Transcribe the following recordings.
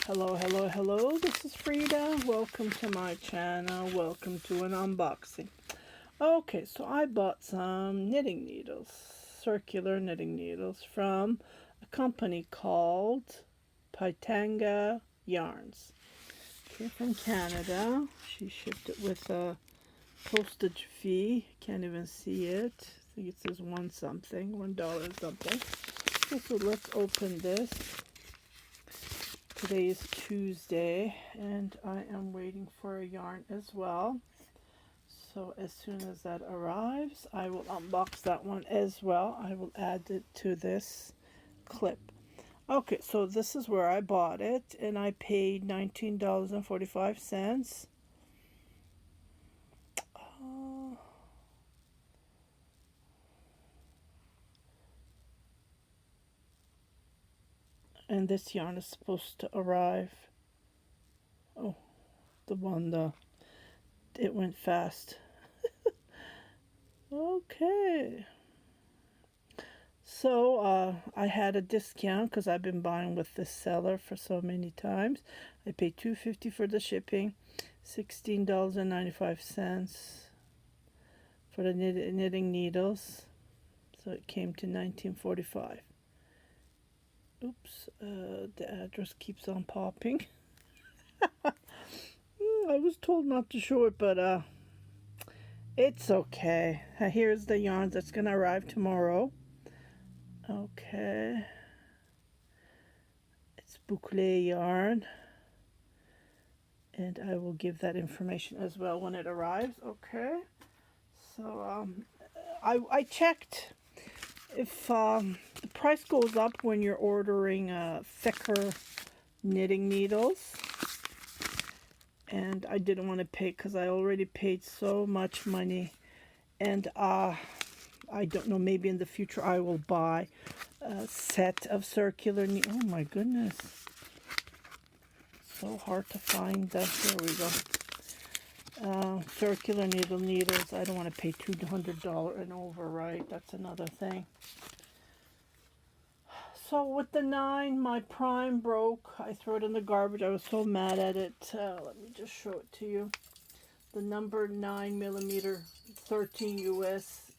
Hello, hello, hello. This is Frida. Welcome to my channel. Welcome to an unboxing. Okay, so I bought some knitting needles, circular knitting needles from a company called Platina Yarns. Okay, from Canada. She shipped it with a postage fee. Can't even see it. I think it says $1 something, $1 something. Okay, so let's open this. Today is Tuesday, and I am waiting for a yarn as well. So as soon as that arrives, I will unbox that one as well. I will add it to this clip. Okay, so this is where I bought it, and I paid $19.45. And this yarn is supposed to arrive. Oh, it went fast. Okay. So I had a discount because I've been buying with this seller for so many times. I paid $2.50 for the shipping, $16.95 for the knitting needles. So it came to $19.45. Oops, the address keeps on popping. I was told not to show it, but it's okay. Here's the yarn that's gonna arrive tomorrow. Okay. It's boucle yarn. And I will give that information as well when it arrives. Okay. So I checked if the price goes up when you're ordering thicker knitting needles. And I didn't want to pay because I already paid so much money. And I don't know, maybe in the future I will buy a set of circular needles. Oh my goodness. So hard to find. Here we go. Circular needles. I don't want to pay $200 and over, right? That's another thing. So with the 9, my prime broke. I threw it in the garbage. I was so mad at it. Let me just show it to you. The number 9mm 13 US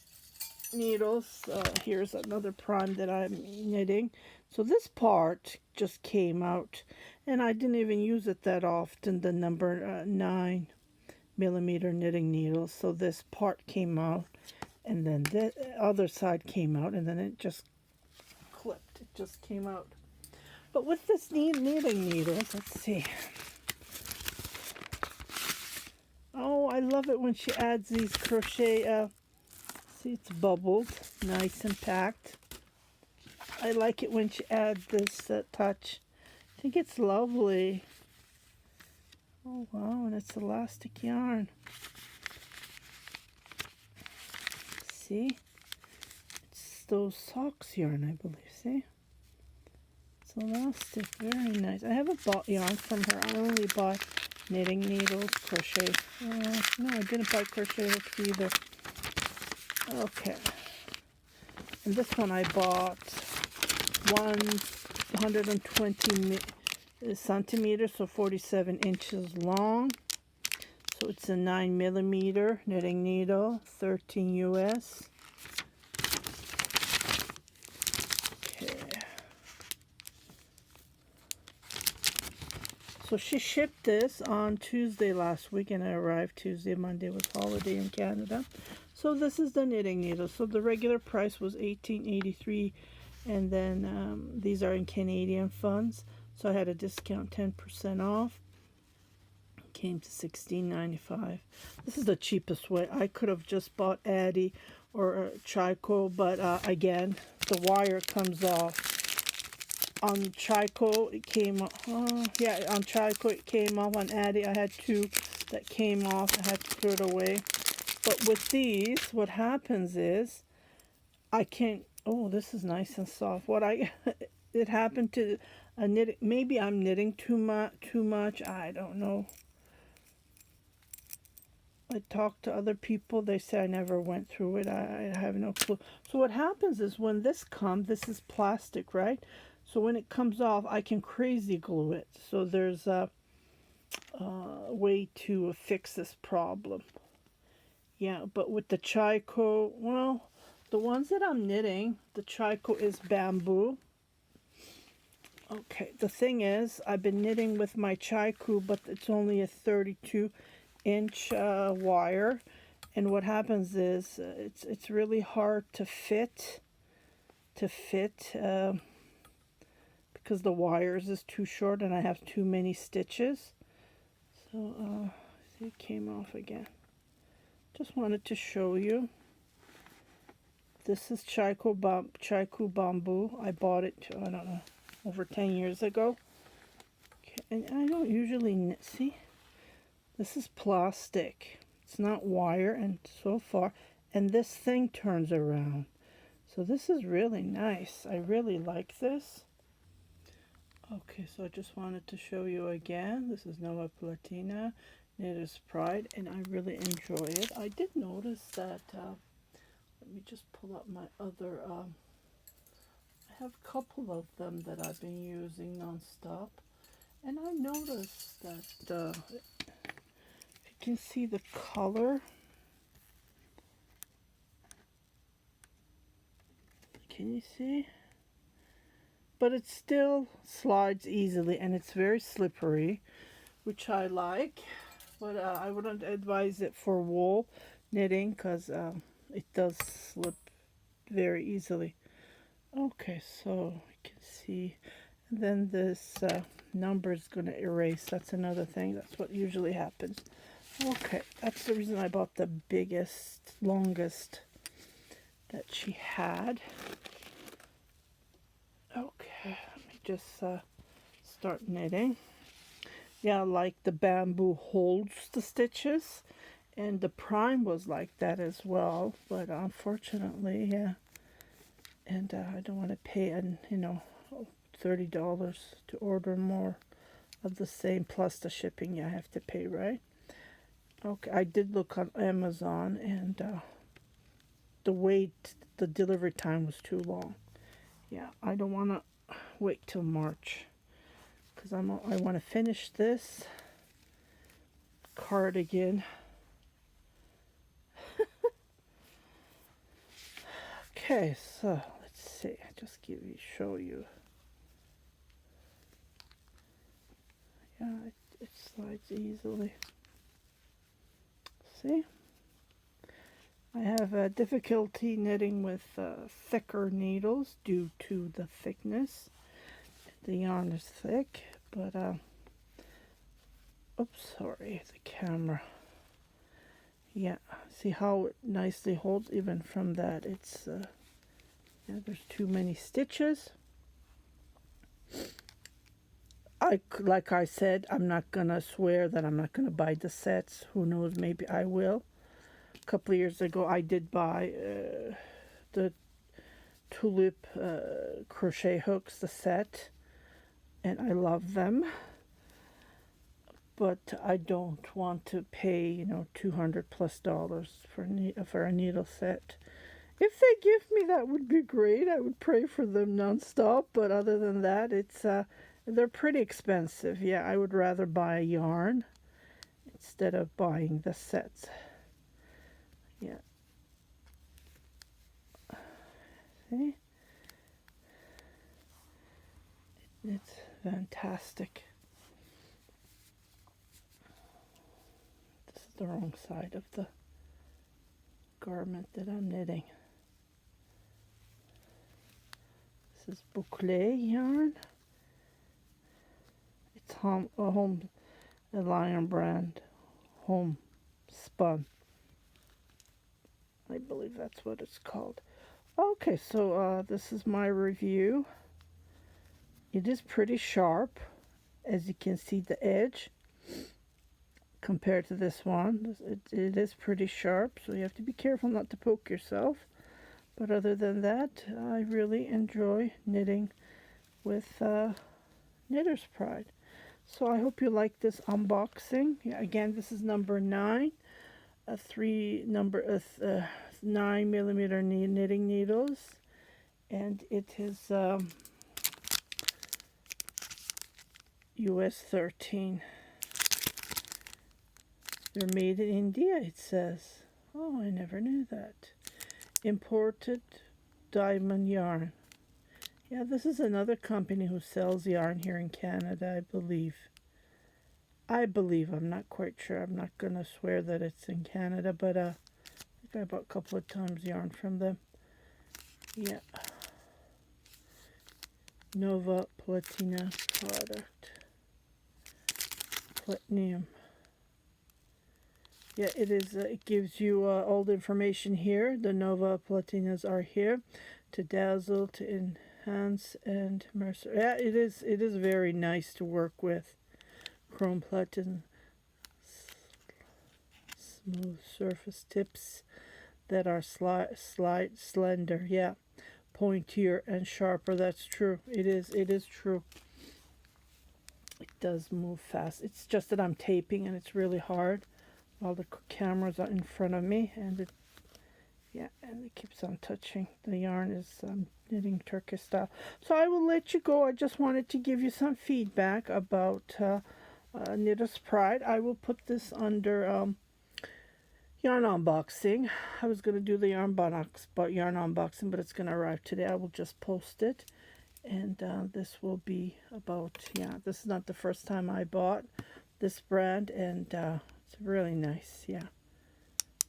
needles. Here's another prime that I'm knitting. So this part just came out, and I didn't even use it that often, the number 9mm knitting needles. So this part came out, and then the other side came out, and then it just clipped. It just came out. But with this knitting needles, let's see. Oh, I love it when she adds these crochet. See, it's bubbled, nice and packed. I like it when she adds this touch. I think it's lovely. Oh wow, and it's elastic yarn. See? It's those socks yarn, I believe. See? It's elastic, very nice. I haven't bought yarn from her. I only buy knitting needles, crochet. No, I didn't buy crochet hooks either. Okay. And this one I bought 120 centimeters, so 47 inches long. So it's a 9mm knitting needle, 13 US. Okay. So she shipped this on Tuesday last week, and it arrived Tuesday. Monday was holiday in Canada. So this is the knitting needle. So the regular price was $18.83, and then these are in Canadian funds. So I had a discount, 10% off. Came to $16.95. This is the cheapest way. I could have just bought Addy or Chico, but again, the wire comes off. On Chico, it came off. Yeah, on Chico, it came off. On Addy, I had 2 that came off. I had to throw it away. But with these, what happens is, I can't. Oh, this is nice and soft. It happened to a knitting. Maybe I'm knitting too much. I don't know. I talked to other people. They say I never went through it. I have no clue. So what happens is when this comes, this is plastic, right? So when it comes off, I can crazy glue it. So there's a way to fix this problem. Yeah, but with the Chico, well, the ones that I'm knitting, the Chico is bamboo. Okay, the thing is, I've been knitting with my Chico, but it's only a 32-inch wire. And what happens is, it's really hard to fit, because the wires is too short and I have too many stitches. So, see, it came off again. Just wanted to show you. This is Chico bamboo. I bought it, I don't know, over 10 years ago. Okay, and I don't usually knit. See, this is plastic. It's not wire, and so far, and this thing turns around. So this is really nice. I really like this. Okay, so I just wanted to show you again. This is Noah Platina, Knitter's Pride, and I really enjoy it. I did notice that, let me just pull up my other, I have a couple of them that I've been using non-stop. And I noticed that, if you can see the color, can you see? But it still slides easily, and it's very slippery, which I like. But I wouldn't advise it for wool knitting, because it does slip very easily. Okay, so you can see, and then this number is going to erase. That's another thing. That's what usually happens. Okay, that's the reason I bought the biggest, longest that she had. Okay, let me just start knitting. Yeah, like the bamboo holds the stitches, and the prime was like that as well, but unfortunately, yeah, and I don't want to pay, $30 to order more of the same, plus the shipping you have to pay, right? Okay, I did look on Amazon, and the delivery time was too long. Yeah, I don't want to wait till March, because I want to finish this cardigan. Okay, so let's see. Just show you. Yeah, it slides easily. See? I have difficulty knitting with thicker needles due to the thickness. The yarn is thick, but oops, sorry, the camera. Yeah, see how it nicely holds even from that. It's yeah, there's too many stitches. Like I said, I'm not gonna swear that I'm not gonna buy the sets. Who knows, maybe I will. A couple of years ago I did buy the tulip crochet hooks, the set, and I love them, but I don't want to pay $200+ for a needle set. If they give me, that would be great. I would pray for them nonstop, but other than that, it's they're pretty expensive. Yeah, I would rather buy a yarn instead of buying the sets. Yeah. See? It's fantastic. This is the wrong side of the garment that I'm knitting. This is boucle yarn. It's a Lion brand, homespun. I believe that's what it's called. Okay, so this is my review. It is pretty sharp, as you can see the edge compared to this one. It is pretty sharp, so you have to be careful not to poke yourself. But other than that, I really enjoy knitting with Knitter's Pride. So I hope you like this unboxing. Yeah, again, this is number 9, 9mm knitting needles, and it is US 13. They're made in India, it says. Oh, I never knew that. Imported diamond yarn. Yeah, this is another company who sells yarn here in Canada, I believe. I'm not quite sure. I'm not going to swear that it's in Canada, but I think I bought a couple of times yarn from them. Yeah. Nova Platina product. Platinum. Yeah, it is. It gives you all the information here. The Nova Platinas are here to dazzle, to enhance, and mercer. Yeah, it is. It is very nice to work with. Chrome platinum, smooth surface tips that are slender. Yeah, pointier and sharper. That's true. It is. It is true. It does move fast. It's just that I'm taping and it's really hard. All the cameras are in front of me, and it, yeah, and it keeps on touching. The yarn is knitting Turkish style. So I will let you go. I just wanted to give you some feedback about Knitter's Pride. I will put this under yarn unboxing. I was going to do the yarn unboxing, but it's going to arrive today. I will just post it. And this will be about, yeah, this is not the first time I bought this brand, and it's really nice. Yeah,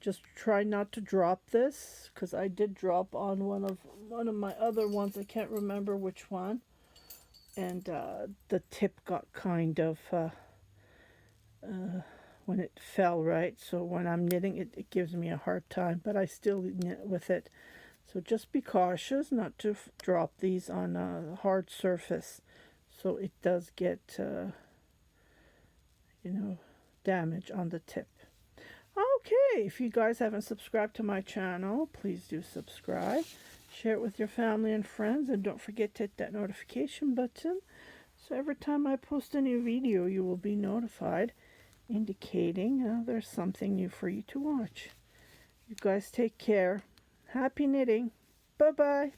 just try not to drop this, because I did drop on one of my other ones. I can't remember which one, and the tip got kind of when it fell, right? So when I'm knitting it, it gives me a hard time, but I still knit with it. So just be cautious not to drop these on a hard surface, so it does get you know, damage on the tip. Okay, if you guys haven't subscribed to my channel, please do subscribe. Share it with your family and friends, and don't forget to hit that notification button, so every time I post a new video you will be notified, indicating there's something new for you to watch. You guys take care. Happy knitting. Bye-bye.